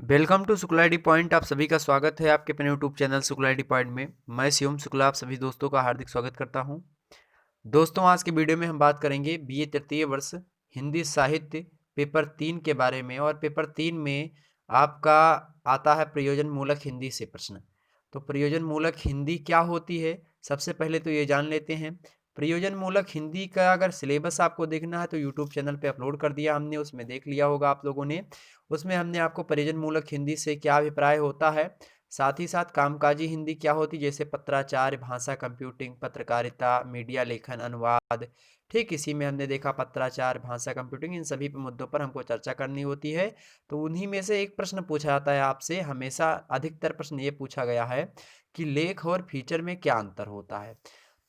Welcome to Shukla D point. आप सभी का स्वागत है आपके अपने YouTube channel Shukla D point में। मैं शिवम शुक्ला आप सभी दोस्तों का हार्दिक स्वागत करता हूं। दोस्तों, आज की वीडियो में हम बात करेंगे बीए तृतीय वर्ष हिंदी साहित्य पेपर 3 के बारे में। और पेपर 3 में आपका आता है प्रयोजन मूलक हिंदी से प्रश्न। तो प्रयोजन मूलक हिंदी क्या होती है, सबसे पहले तो ये जान लेते हैं। प्रयोजन मूलक हिंदी का अगर सिलेबस आपको देखना है तो यूट्यूब चैनल पे अपलोड कर दिया हमने, उसमें देख लिया होगा आप लोगों ने। उसमें हमने आपको प्रयोजन मूलक हिंदी से क्या अभिप्राय होता है, साथ ही साथ कामकाजी हिंदी क्या होती है, जैसे पत्राचार, भाषा कंप्यूटिंग, पत्रकारिता, मीडिया लेखन, अनुवाद। ठीक इसी में हमने देखा पत्राचार, भाषा कंप्यूटिंग, इन सभी मुद्दों पर हमको चर्चा करनी होती है। तो उन्हीं में से एक प्रश्न पूछा जाता है आपसे, हमेशा अधिकतर प्रश्न ये पूछा गया है कि लेख और फीचर में क्या अंतर होता है।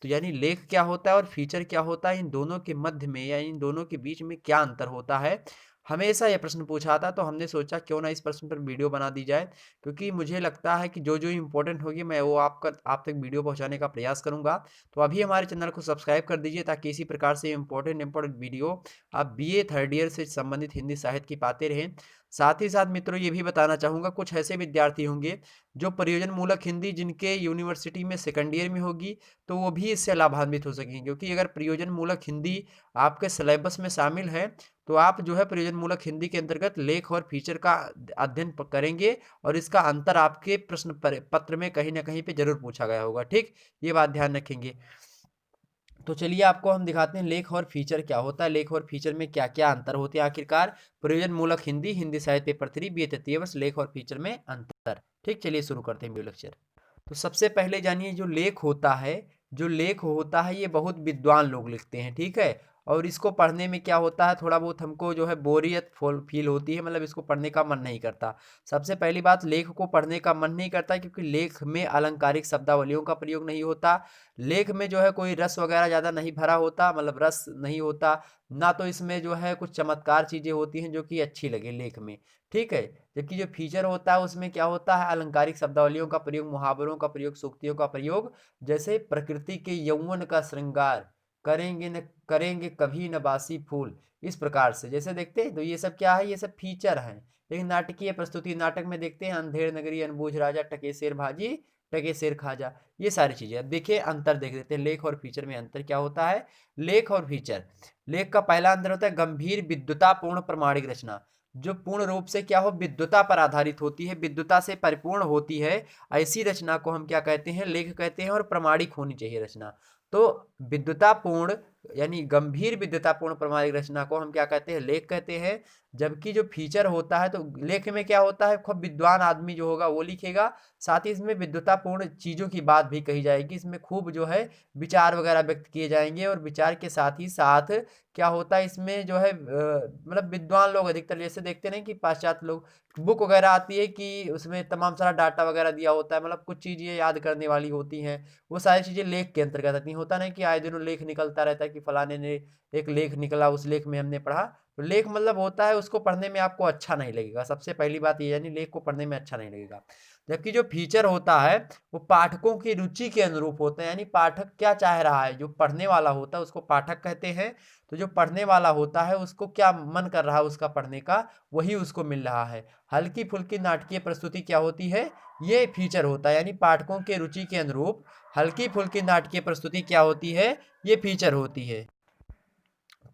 तो यानी लेख क्या होता है और फीचर क्या होता है, इन दोनों के मध्य में या इन दोनों के बीच में क्या अंतर होता है, हमेशा यह प्रश्न पूछा था। तो हमने सोचा क्यों ना इस प्रश्न पर वीडियो बना दी जाए, क्योंकि मुझे लगता है कि जो जो इम्पोर्टेंट होगी मैं वो आप तक वीडियो पहुंचाने का प्रयास करूंगा। तो अभी हमारे चैनल को सब्सक्राइब कर दीजिए ताकि इसी प्रकार से इम्पोर्टेंट वीडियो आप बीए थर्ड ईयर से संबंधित हिंदी साहित्य की पाते रहें। साथ ही साथ मित्रों ये भी बताना चाहूँगा, कुछ ऐसे विद्यार्थी होंगे जो प्रयोजन मूलक हिंदी जिनके यूनिवर्सिटी में सेकंड ईयर में होगी, तो वो भी इससे लाभान्वित हो सकेंगे। क्योंकि अगर प्रयोजन मूलक हिंदी आपके सिलेबस में शामिल है तो आप जो है प्रयोजन मूलक हिंदी के अंतर्गत लेख और फीचर का अध्ययन करेंगे और इसका अंतर आपके प्रश्न पत्र में कहीं ना कहीं पे जरूर पूछा गया होगा। ठीक, ये बात ध्यान रखेंगे। तो चलिए आपको हम दिखाते हैं लेख और फीचर क्या होता है, लेख और फीचर में क्या क्या अंतर होते हैं आखिरकार। प्रयोजन मूलक हिंदी हिंदी साहित्य पेपर 3 बीए तृतीय वर्ष, लेख और फीचर में अंतर। ठीक, चलिए शुरू करते हैं वीडियो लेक्चर। तो सबसे पहले जानिए, जो लेख होता है, जो लेख होता है ये बहुत विद्वान लोग लिखते हैं, ठीक है। और इसको पढ़ने में क्या होता है, थोड़ा बहुत हमको जो है बोरियत फील होती है, मतलब इसको पढ़ने का मन नहीं करता। सबसे पहली बात, लेख को पढ़ने का मन नहीं करता क्योंकि लेख में अलंकारिक शब्दावलियों का प्रयोग नहीं होता। लेख में जो है कोई रस वगैरह ज़्यादा नहीं भरा होता, मतलब रस नहीं होता ना। तो इसमें जो है कुछ चमत्कार चीज़ें होती हैं जो कि अच्छी लगे लेख में, ठीक है। जबकि जो फीचर होता है उसमें क्या होता है, अलंकारिक शब्दावलियों का प्रयोग, मुहावरों का प्रयोग, सूक्तियों का प्रयोग। जैसे प्रकृति के यौवन का श्रृंगार करेंगे न करेंगे कभी न बासी फूल, इस प्रकार से जैसे देखते हैं। तो ये सब क्या है, ये सब फीचर हैं। लेकिन नाटकीय प्रस्तुति, नाटक में देखते हैं अंधेर नगरी अनबूझ राजा, टके शेर भाजी टके शेर खाजा, ये सारी चीजें। अब देखिए अंतर देख लेते हैं, लेख और फीचर में अंतर क्या होता है। लेख और फीचर, लेख का पहला अंतर होता है गंभीर विद्वतापूर्ण प्रमाणिक रचना, जो पूर्ण रूप से क्या हो, विद्वता पर आधारित होती है, विद्वता से परिपूर्ण होती है। ऐसी रचना को हम क्या कहते हैं, लेख कहते हैं। और प्रमाणिक होनी चाहिए रचना। तो विद्वतापूर्ण यानी गंभीर विद्वतापूर्ण प्रमाणिक रचना को हम क्या कहते हैं, लेख कहते हैं। जबकि जो फीचर होता है, तो लेख में क्या होता है, खूब विद्वान आदमी जो होगा वो लिखेगा, साथ ही इसमें विद्वतापूर्ण चीज़ों की बात भी कही जाएगी। इसमें खूब जो है विचार वगैरह व्यक्त किए जाएंगे। और विचार के साथ ही साथ क्या होता है, इसमें जो है मतलब विद्वान लोग अधिकतर, जैसे देखते नहीं कि पाश्चात्य लोग बुक वगैरह आती है कि उसमें तमाम सारा डाटा वगैरह दिया होता है, मतलब कुछ चीज़ें याद करने वाली होती हैं। वो सारी चीज़ें लेख के अंतर्गत आती हैं। होता नहीं कि आए दिनों लेख निकलता रहता है कि फलाने ने एक लेख निकला, उस लेख में हमने पढ़ा। तो लेख मतलब होता है उसको पढ़ने में आपको अच्छा नहीं लगेगा, सबसे पहली बात ये, यानी लेख को पढ़ने में अच्छा नहीं लगेगा। जबकि जो फीचर होता है वो पाठकों की रुचि के अनुरूप होता है, यानी पाठक क्या चाह रहा है, जो पढ़ने वाला होता है उसको पाठक कहते हैं। तो जो पढ़ने वाला होता है उसको क्या मन कर रहा है उसका पढ़ने का, वही उसको मिल रहा है। हल्की फुल्की नाटकीय प्रस्तुति क्या होती है, ये फीचर होता है। यानी पाठकों के रुचि के अनुरूप हल्की फुल्की नाटकीय प्रस्तुति क्या होती है, ये फीचर होती है।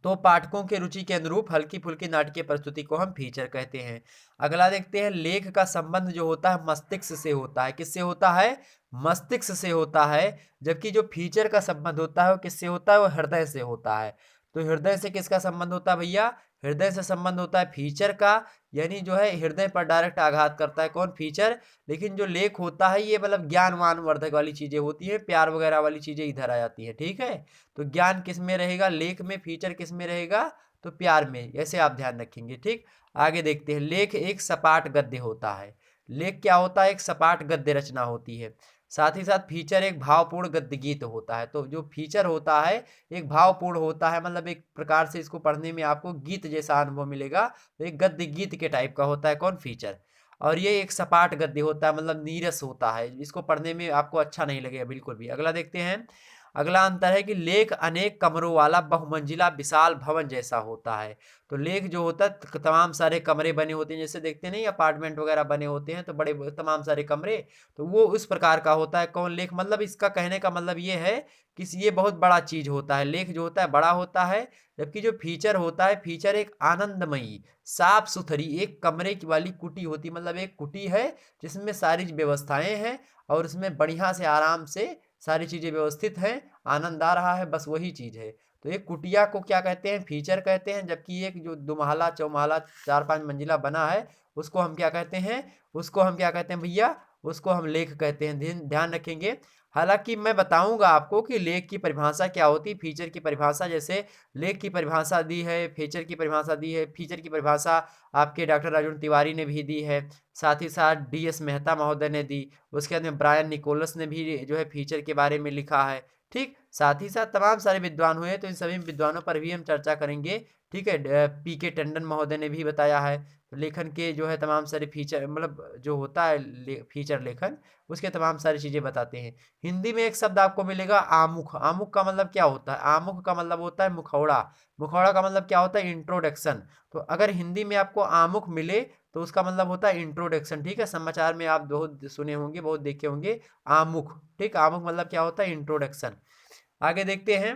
तो पाठकों के रुचि के अनुरूप हल्की फुल्की नाटकीय प्रस्तुति को हम फीचर कहते हैं। अगला देखते हैं, लेख का संबंध जो होता है मस्तिष्क से होता है। किससे होता है, मस्तिष्क से होता है। जबकि जो फीचर का संबंध होता है वो किससे होता है, वो हृदय से होता है। तो हृदय से किसका संबंध होता है भैया, हृदय से संबंध होता है फीचर का। यानी जो है हृदय पर डायरेक्ट आघात करता है कौन, फीचर। लेकिन जो लेख होता है ये मतलब ज्ञानवान वर्धक वाली चीजें होती है, प्यार वगैरह वाली चीजें इधर आ जाती है, ठीक है। तो ज्ञान किस में रहेगा, लेख में। फीचर किस में रहेगा, तो प्यार में। ऐसे आप ध्यान रखेंगे, ठीक। आगे देखते हैं, लेख एक सपाट गद्य होता है। लेख क्या होता है, एक सपाट गद्य रचना होती है। साथ ही साथ फीचर एक भावपूर्ण गद्य गीत होता है। तो जो फीचर होता है एक भावपूर्ण होता है, मतलब एक प्रकार से इसको पढ़ने में आपको गीत जैसा अनुभव मिलेगा। तो एक गद्य गीत के टाइप का होता है कौन, फीचर। और ये एक सपाट गद्य होता है, मतलब नीरस होता है, इसको पढ़ने में आपको अच्छा नहीं लगेगा बिल्कुल भी। अगला देखते हैं, अगला अंतर है कि लेख अनेक कमरों वाला बहुमंजिला विशाल भवन जैसा होता है। तो लेख जो होता है तमाम सारे कमरे बने होते हैं, जैसे देखते नहीं अपार्टमेंट वगैरह बने होते हैं तो बड़े तमाम सारे कमरे, तो वो उस प्रकार का होता है। कौन लेख, मतलब इसका कहने का मतलब ये है कि ये बहुत बड़ा चीज होता है। लेख जो होता है बड़ा होता है, जबकि जो फीचर होता है, फीचर एक आनंदमयी साफ सुथरी एक कमरे की वाली कुटी होती है। मतलब एक कुटी है जिसमें सारी व्यवस्थाएं हैं और उसमें बढ़िया से आराम से सारी चीजें व्यवस्थित हैं, आनंद आ रहा है, बस वही चीज है। तो एक कुटिया को क्या कहते हैं, फीचर कहते हैं। जबकि एक जो दुमहला चौमहला 4-5 मंजिला बना है उसको हम क्या कहते हैं, उसको हम क्या कहते हैं भैया, उसको हम लेख कहते हैं। ध्यान रखेंगे। हालांकि मैं बताऊंगा आपको कि लेख की परिभाषा क्या होती है, फीचर की परिभाषा। जैसे लेख की परिभाषा दी है, फीचर की परिभाषा दी है। फीचर की परिभाषा आपके डॉक्टर अर्जुन तिवारी ने भी दी है, साथ ही साथ DS मेहता महोदय ने दी। उसके बाद में ब्रायन निकोलस ने भी जो है फीचर के बारे में लिखा है। ठीक, साथ ही साथ तमाम सारे विद्वान हुए, तो इन सभी विद्वानों पर भी हम चर्चा करेंगे। ठीक है, PK टंडन महोदय ने भी बताया है। लेखन के जो है तमाम सारे फीचर, मतलब जो होता है फीचर लेखन, उसके तमाम सारी चीजें बताते हैं। हिंदी में एक शब्द आपको मिलेगा आमुख। आमुख का मतलब क्या होता है, आमुख का मतलब होता है मुखौड़ा। मुखौड़ा का मतलब क्या होता है, इंट्रोडक्शन। तो अगर हिंदी में आपको आमुख मिले तो उसका मतलब होता है इंट्रोडक्शन। ठीक है, समाचार में आप बहुत सुने होंगे, बहुत देखे होंगे आमुख। ठीक, आमुख मतलब क्या होता है, इंट्रोडक्शन। आगे देखते हैं,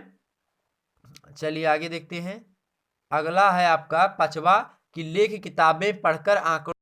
चलिए आगे देखते हैं। अगला है आपका पांचवा कि लेख किताबें पढ़कर आंकड़ों,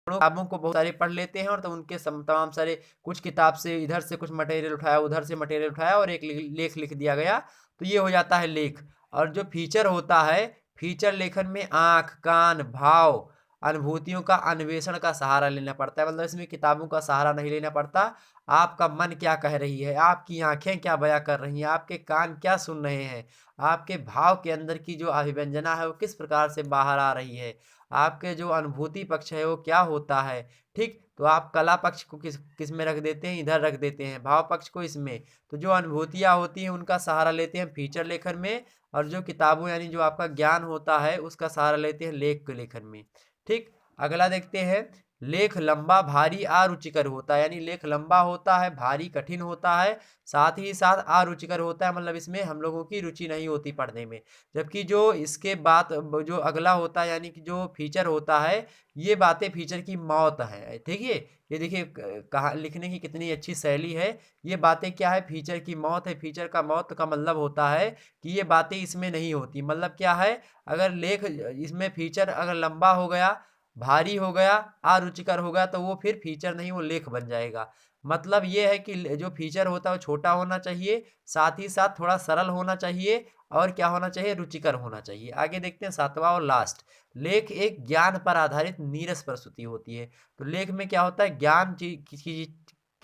किताबों को बहुत सारे पढ़ लेते हैं और तो उनके तमाम सारे, कुछ किताब से इधर से कुछ मटेरियल उठाया, उधर से मटेरियल उठाया और एक लेख लिख दिया गया, तो ये हो जाता है लेख। और जो फीचर होता है, फीचर लेखन में आंख कान भाव अनुभूतियों का अन्वेषण का सहारा लेना पड़ता है। मतलब इसमें किताबों का सहारा नहीं लेना पड़ता। आपका मन क्या कह रही है, आपकी आंखें क्या बयां कर रही हैं, आपके कान क्या सुन रहे हैं, आपके भाव के अंदर की जो अभिव्यंजना है वो किस प्रकार से बाहर आ रही है, आपके जो अनुभूति पक्ष है वो क्या होता है। ठीक, तो आप कला पक्ष को किस में रख देते हैं, इधर रख देते हैं, भाव पक्ष को इसमें। तो जो अनुभूतियाँ होती हैं उनका सहारा लेते हैं फीचर लेखन में, और जो किताबों यानी जो आपका ज्ञान होता है उसका सहारा लेते हैं लेख के लेखन में। ठीक, अगला देखते हैं। लेख लंबा भारी अरुचिकर होता है, यानी लेख लंबा होता है, भारी कठिन होता है, साथ ही साथ अरुचिकर होता है। मतलब इसमें हम लोगों की रुचि नहीं होती पढ़ने में। जबकि जो इसके बाद जो अगला होता है, यानी कि जो फीचर होता है, ये बातें फीचर की मौत है। ठीक है, ये देखिए कहा लिखने की कितनी अच्छी शैली है। ये बातें क्या है, फीचर की मौत है। फीचर का मौत का मतलब होता है कि ये बातें इसमें नहीं होती। मतलब क्या है, अगर लेख इसमें फीचर अगर लंबा हो गया, भारी हो गया, अरुचिकर हो गया, तो वो फिर फीचर नहीं, वो लेख बन जाएगा। मतलब ये है कि जो फीचर होता है वो छोटा होना चाहिए, साथ ही साथ थोड़ा सरल होना चाहिए, और क्या होना चाहिए, रुचिकर होना चाहिए। आगे देखते हैं सातवां और लास्ट। लेख एक ज्ञान पर आधारित नीरस प्रस्तुति होती है। तो लेख में क्या होता है,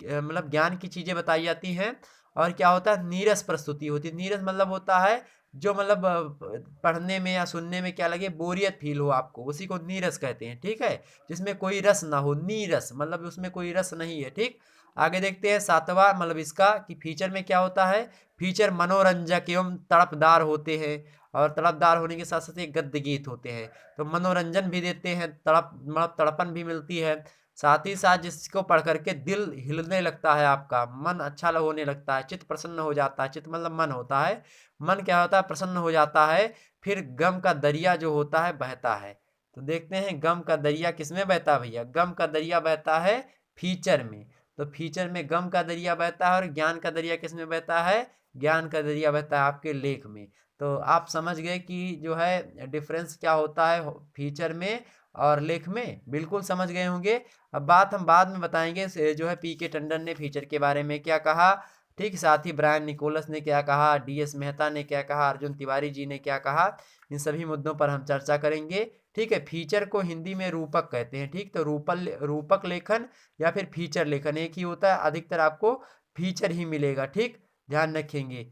मतलब ज्ञान की चीजें बताई जाती हैं। और क्या होता है, नीरस प्रस्तुति होती है। नीरस मतलब होता है जो मतलब पढ़ने में या सुनने में क्या लगे, बोरियत फील हो आपको, उसी को नीरस कहते हैं। ठीक है, जिसमें कोई रस ना हो, नीरस मतलब उसमें कोई रस नहीं है। ठीक, आगे देखते हैं सातवां, मतलब इसका कि फीचर में क्या होता है। फीचर मनोरंजक एवं तड़पदार होते हैं, और तड़पदार होने के साथ साथ ये गद्य गीत होते हैं। तो मनोरंजन भी देते हैं, तड़प मतलब तड़पन भी मिलती है। साथ ही साथ जिसको पढ़ करके दिल हिलने लगता है, आपका मन अच्छा होने लगता है, चित्त प्रसन्न हो जाता है। चित्त मतलब मन होता है, मन क्या होता है, प्रसन्न हो जाता है। फिर गम का दरिया जो होता है बहता है। तो देखते हैं गम का दरिया किसमें बहता है भैया, गम का दरिया बहता है फीचर में। तो फीचर में गम का दरिया बहता है, और ज्ञान का दरिया किसमें बहता है, ज्ञान का दरिया बहता है आपके लेख में। तो आप समझ गए कि जो है डिफरेंस क्या होता है फीचर में और लेख में, बिल्कुल समझ गए होंगे। अब बात हम बाद में बताएंगे जो है PK टंडन ने फीचर के बारे में क्या कहा। ठीक, साथ ही ब्रायन निकोलस ने क्या कहा, DS मेहता ने क्या कहा, अर्जुन तिवारी जी ने क्या कहा, इन सभी मुद्दों पर हम चर्चा करेंगे। ठीक है, फीचर को हिंदी में रूपक कहते हैं। ठीक, तो रूपक लेखन या फिर फीचर लेखन एक ही होता है, अधिकतर आपको फीचर ही मिलेगा। ठीक, ध्यान रखेंगे।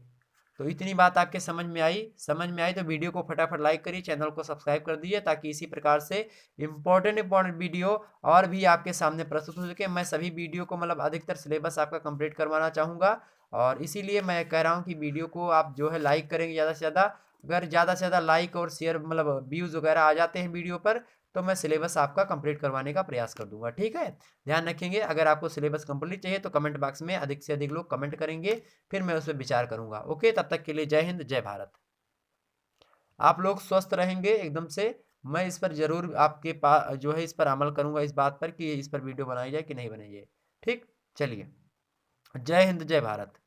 तो इतनी बात आपके समझ में आई, समझ में आई तो वीडियो को फटाफट लाइक करिए, चैनल को सब्सक्राइब कर दीजिए, ताकि इसी प्रकार से इंपॉर्टेंट वीडियो और भी आपके सामने प्रस्तुत हो सके। मैं सभी वीडियो को मतलब अधिकतर सिलेबस आपका कंप्लीट करवाना चाहूँगा, और इसीलिए मैं कह रहा हूँ कि वीडियो को आप जो है लाइक करेंगे ज़्यादा से ज़्यादा। अगर ज़्यादा से ज़्यादा लाइक और शेयर मतलब व्यूज़ वगैरह आ जाते हैं वीडियो पर, तो मैं सिलेबस आपका कंप्लीट करवाने का प्रयास कर दूंगा। ठीक है, ध्यान रखेंगे। अगर आपको सिलेबस कंप्लीट चाहिए तो कमेंट बॉक्स में अधिक से अधिक लोग कमेंट करेंगे, फिर मैं उस पर विचार करूंगा। ओके, तब तक के लिए जय हिंद, जय भारत। आप लोग स्वस्थ रहेंगे एकदम से। मैं इस पर जरूर आपके पास जो है इस पर अमल करूंगा, इस बात पर कि इस पर वीडियो बनाई जाए कि नहीं बनाई जाए। ठीक, चलिए, जय हिंद, जय भारत।